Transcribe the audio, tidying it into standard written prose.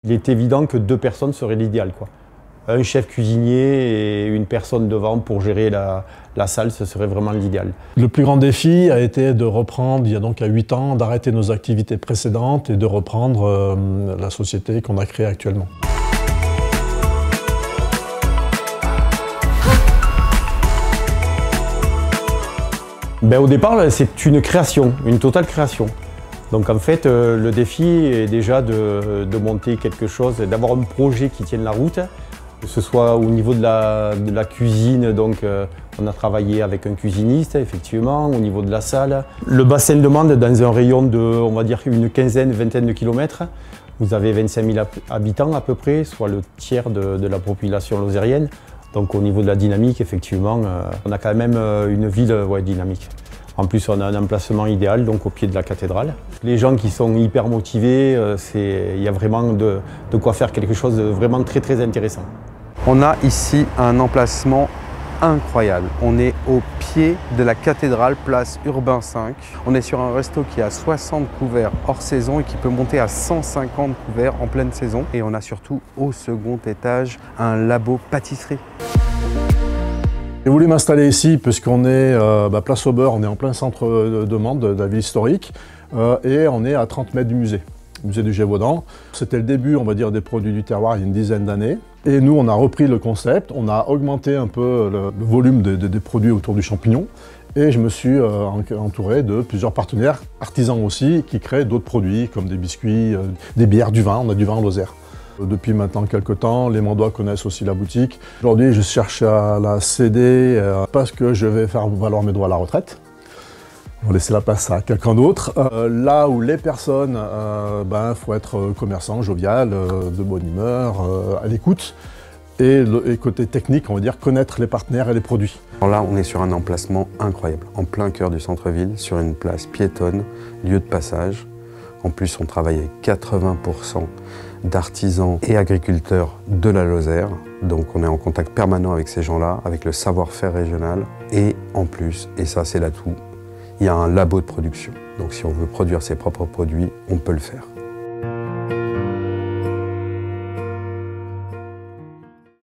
Il est évident que 2 personnes seraient l'idéal, quoi. Un chef cuisinier et une personne devant pour gérer la salle, ce serait vraiment l'idéal. Le plus grand défi a été de reprendre, il y a donc 8 ans, d'arrêter nos activités précédentes et de reprendre la société qu'on a créée actuellement. Au départ, c'est une création, une totale création. Donc en fait, le défi est déjà de monter quelque chose, d'avoir un projet qui tienne la route, que ce soit au niveau de la cuisine, donc on a travaillé avec un cuisiniste, effectivement, au niveau de la salle. Le bassin de Mende, dans un rayon de, on va dire, une quinzaine, vingtaine de kilomètres, vous avez 25 000 habitants à peu près, soit le tiers de la population lozérienne. Donc au niveau de la dynamique, effectivement, on a quand même une ville dynamique. En plus, on a un emplacement idéal, donc au pied de la cathédrale. Les gens qui sont hyper motivés, il y a vraiment de quoi faire quelque chose de vraiment très très intéressant. On a ici un emplacement incroyable. On est au pied de la cathédrale, place Urbain 5. On est sur un resto qui a 60 couverts hors saison et qui peut monter à 150 couverts en pleine saison. Et on a surtout au second étage un labo pâtisserie. J'ai voulu m'installer ici puisqu'on est place Aubert, on est en plein centre de Mende, de la ville historique, et on est à 30 mètres du musée du Gévaudan. C'était le début, on va dire, des produits du terroir il y a une dizaine d'années. Et nous, on a repris le concept, on a augmenté un peu le volume des produits autour du champignon. Et je me suis entouré de plusieurs partenaires, artisans aussi, qui créent d'autres produits comme des biscuits, des bières, du vin. On a du vin en Lozère. Depuis maintenant quelques temps, les Mandois connaissent aussi la boutique. Aujourd'hui, je cherche à la céder parce que je vais faire valoir mes droits à la retraite. On va laisser la place à quelqu'un d'autre. Là où les personnes, faut être commerçant, jovial, de bonne humeur, à l'écoute. Et côté technique, on va dire connaître les partenaires et les produits. Alors là, on est sur un emplacement incroyable, en plein cœur du centre-ville, sur une place piétonne, lieu de passage. En plus, on travaille avec 80% d'artisans et agriculteurs de la Lozère. Donc on est en contact permanent avec ces gens-là, avec le savoir-faire régional. Et en plus, et ça c'est l'atout, il y a un labo de production. Donc si on veut produire ses propres produits, on peut le faire.